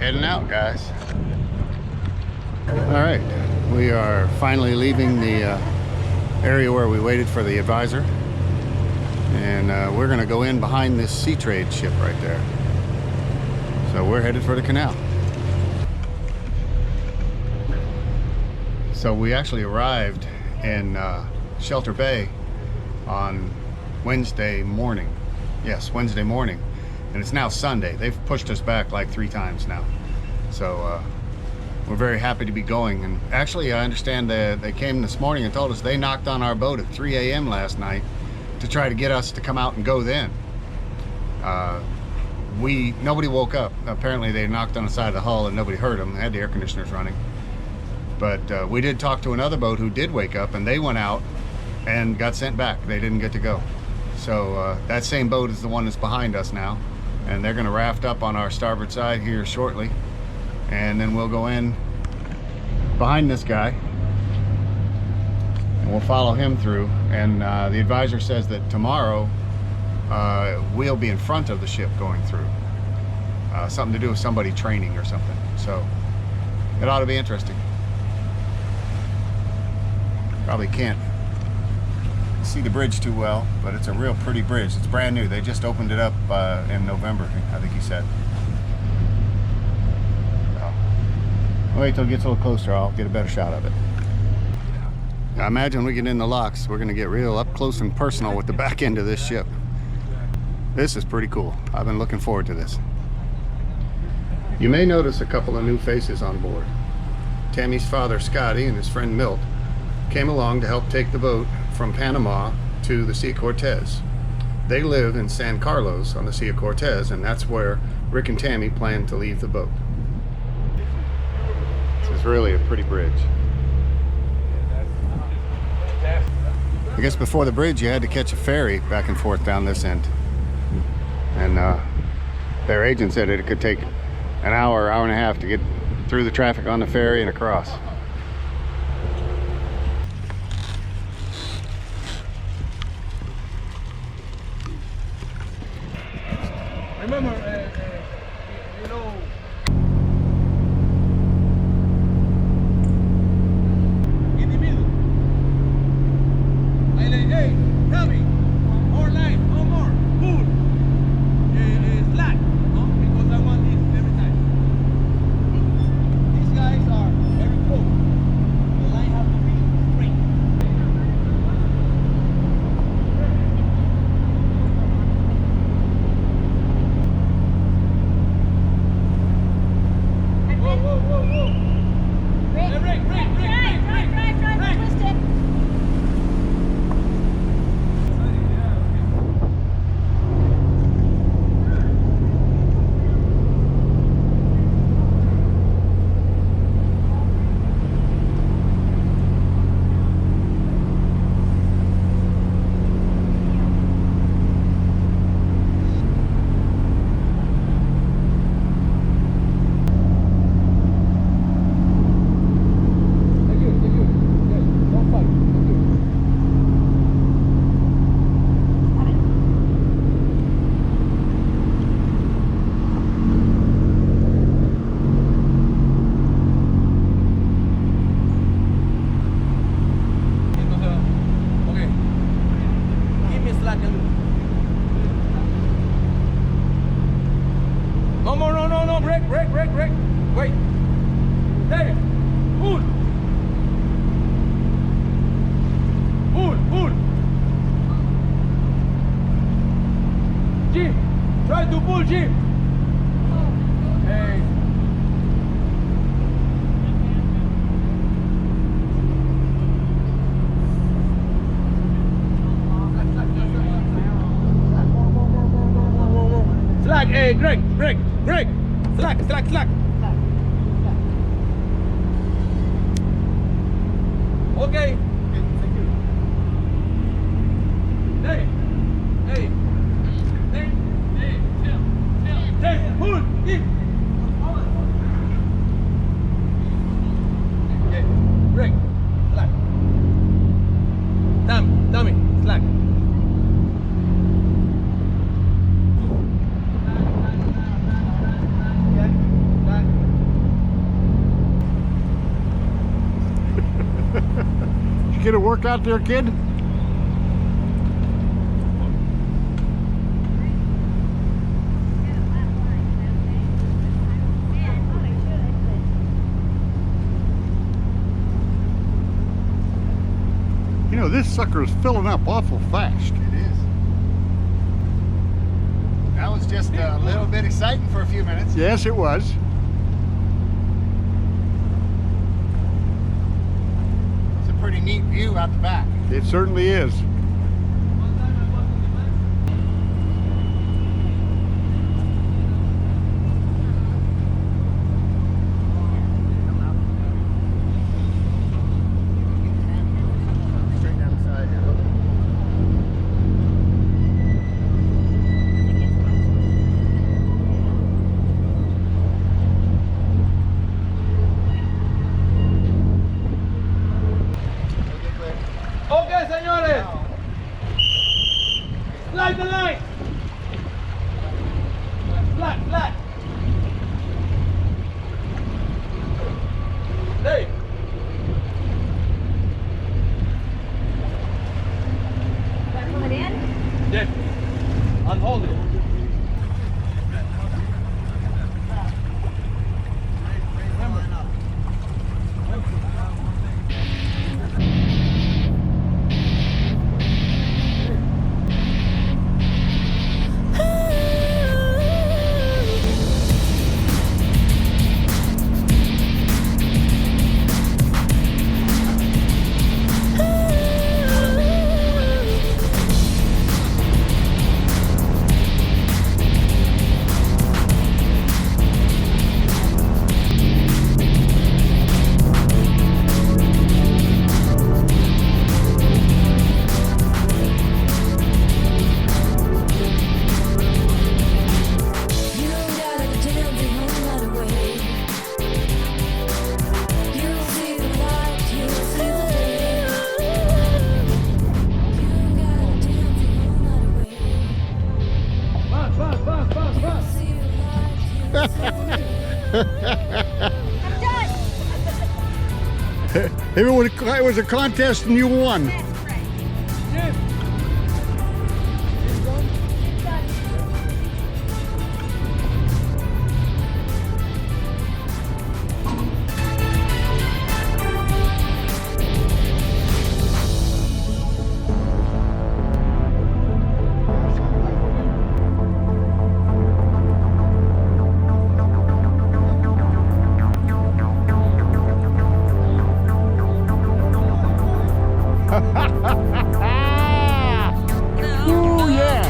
Heading out, guys. All right, we are finally leaving the area where we waited for the advisor, and we're going to go in behind this sea trade ship right there. So we're headed for the canal. So we actually arrived in Shelter Bay on Wednesday morning. Yes, Wednesday morning. And it's now Sunday. They've pushed us back like 3 times now. So we're very happy to be going. And actually, I understand that they came this morning and told us they knocked on our boat at 3 a.m. last night to try to get us to come out and go then. Nobody woke up. Apparently they knocked on the side of the hull and nobody heard them. They had the air conditioners running. But we did talk to another boat who did wake up, and they went out and got sent back. They didn't get to go. So that same boat is the one that's behind us now, and they're going to raft up on our starboard side here shortly, and then we'll go in behind this guy and we'll follow him through. And the advisor says that tomorrow we'll be in front of the ship going through. Something to do with somebody training or something. So it ought to be interesting. Probably can't see the bridge too well, but it's a real pretty bridge. It's brand new. They just opened it up in November, I think he said. So, wait till it gets a little closer. I'll get a better shot of it. I imagine when we get in the locks, we're going to get real up close and personal with the back end of this ship. This is pretty cool. I've been looking forward to this. You may notice a couple of new faces on board. Tammy's father, Scotty, and his friend Milt came along to help take the boat from Panama to the Sea of Cortez. They live in San Carlos on the Sea of Cortez, and that's where Rick and Tammy plan to leave the boat. This is really a pretty bridge. I guess before the bridge you had to catch a ferry back and forth down this end. And their agent said it could take an hour, hour and a half to get through the traffic on the ferry and across. Remember, you know, in the middle. I like, hey, tell me, more line, no more, pull, slack, no? Because I want this every time. These guys are very close. The line has to be straight. No, break. Wait. There. Pull. Jim, try to pull, Jim. Hey. Slack, hey, Greg. Slack. Okay. Hey, pull, in. Okay, break, slack. Tommy, slack. work out there, kid? You know, this sucker is filling up awful fast. It is. That was just a little bit exciting for a few minutes. Yes, it was. It's a pretty neat view out the back. It certainly is. Straight down the side here. Okay, señores. Slide the line. Flat, flat. Hey. That coming in? Yeah. Unhold it. It was a contest and you won. Ooh, yeah.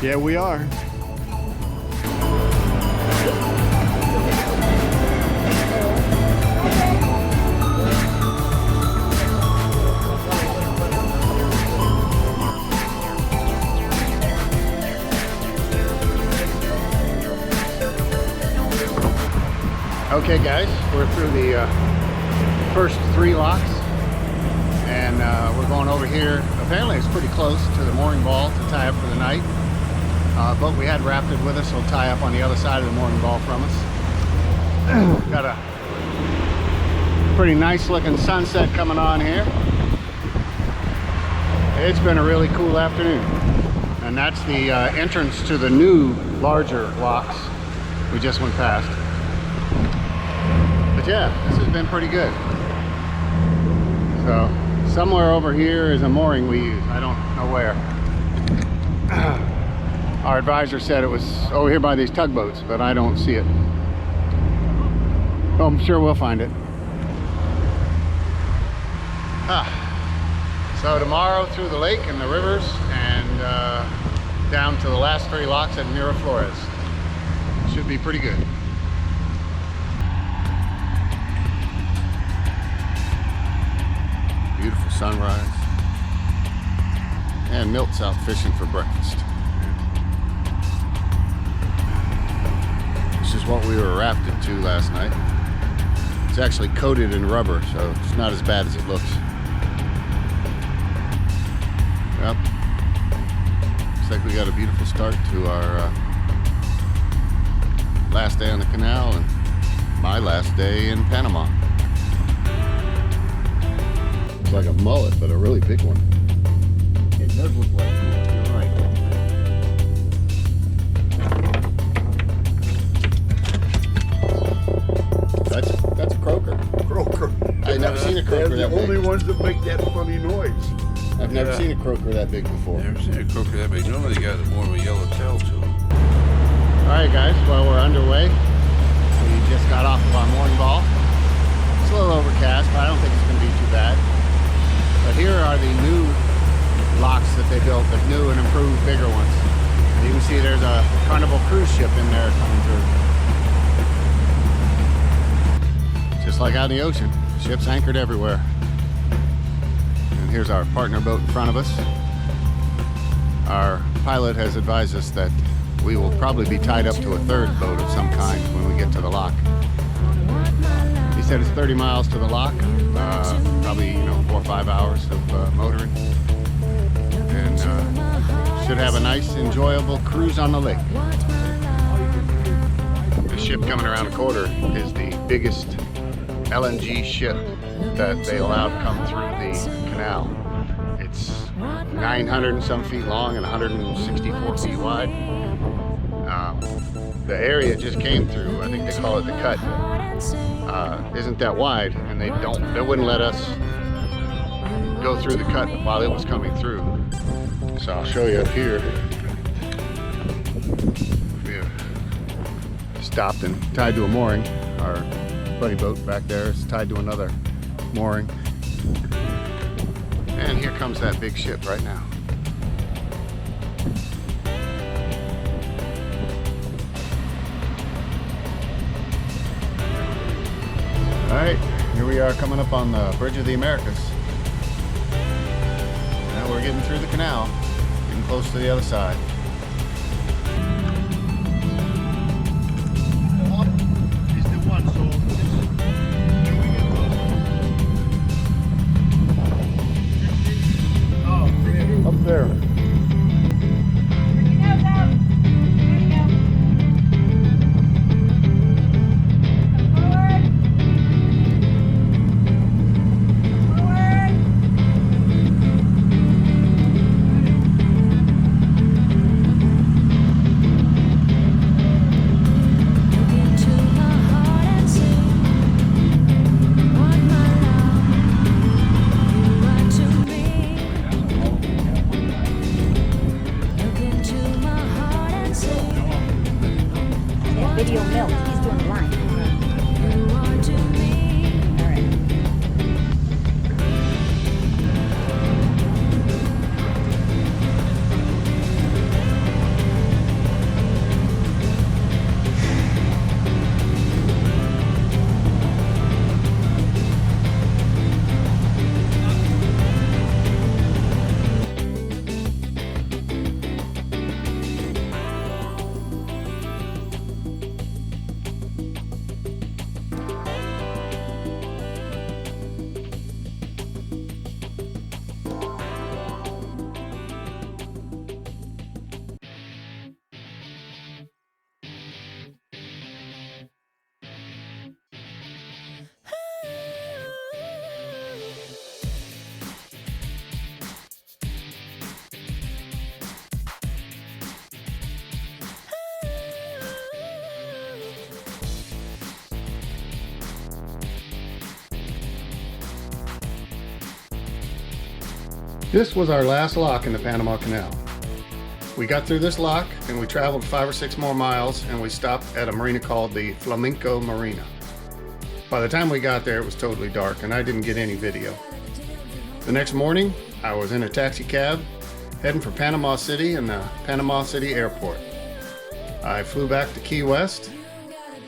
Yeah, we are. Okay guys, we're through the first 3 locks, and we're going over here. Apparently it's pretty close to the mooring ball to tie up for the night, but we had rafted with us, so we'll tie up on the other side of the mooring ball from us. Got a pretty nice looking sunset coming on here. It's been a really cool afternoon, and that's the entrance to the new larger locks we just went past. But yeah, this has been pretty good. So somewhere over here is a mooring we use. I don't know where. Our advisor said it was over here by these tugboats, but I don't see it. Well, I'm sure we'll find it. So tomorrow through the lake and the rivers, and down to the last 3 locks at Miraflores. Should be pretty good. Beautiful sunrise. And Milt's out fishing for breakfast. This is what we were rafted to last night. It's actually coated in rubber, so it's not as bad as it looks. Yep. Looks like we got a beautiful start to our last day on the canal and my last day in Panama. It's like a mullet, but a really big one. It does look like it. You're right. That's a croaker. Croaker. I've never seen a croaker They're that the only big. ones that make that funny noise. I've never seen a croaker that big before. Never seen a croaker that big. Normally they got more of a yellow tail to them. Alright guys, well we're underway. We just got off of our mooring ball. It's a little overcast, but I don't think it's going to be too bad. But here are the new locks that they built, the new and improved bigger ones. And you can see there's a Carnival cruise ship in there coming through. Just like out in the ocean, ships anchored everywhere. And here's our partner boat in front of us. Our pilot has advised us that we will probably be tied up to a 3rd boat of some kind when we get to the lock. He said it's 30 miles to the lock, probably 4 or 5 hours of motoring, and should have a nice, enjoyable cruise on the lake. The ship coming around the corner is the biggest LNG ship that they allowed come through the canal. It's 900 and some feet long and 164 feet wide. The area it just came through, I think they call it the cut, isn't that wide, and they wouldn't let us go through the cut while it was coming through. So I'll show you up here. We stopped and tied to a mooring. Our buddy boat back there is tied to another mooring. And here comes that big ship right now. Alright, here we are coming up on the Bridge of the Americas. Now we're getting through the canal, getting close to the other side. Up is the one, so Up there. This was our last lock in the Panama Canal. We got through this lock and we traveled 5 or 6 more miles and we stopped at a marina called the Flamenco Marina. By the time we got there, it was totally dark and I didn't get any video. The next morning, I was in a taxi cab heading for Panama City and the Panama City Airport. I flew back to Key West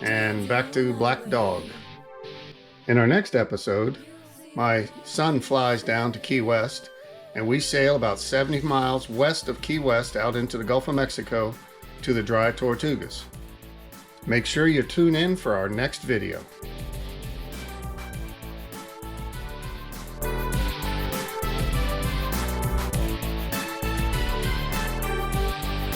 and back to Black Dog. In our next episode, my son flies down to Key West and we sail about 70 miles west of Key West out into the Gulf of Mexico to the Dry Tortugas. Make sure you tune in for our next video.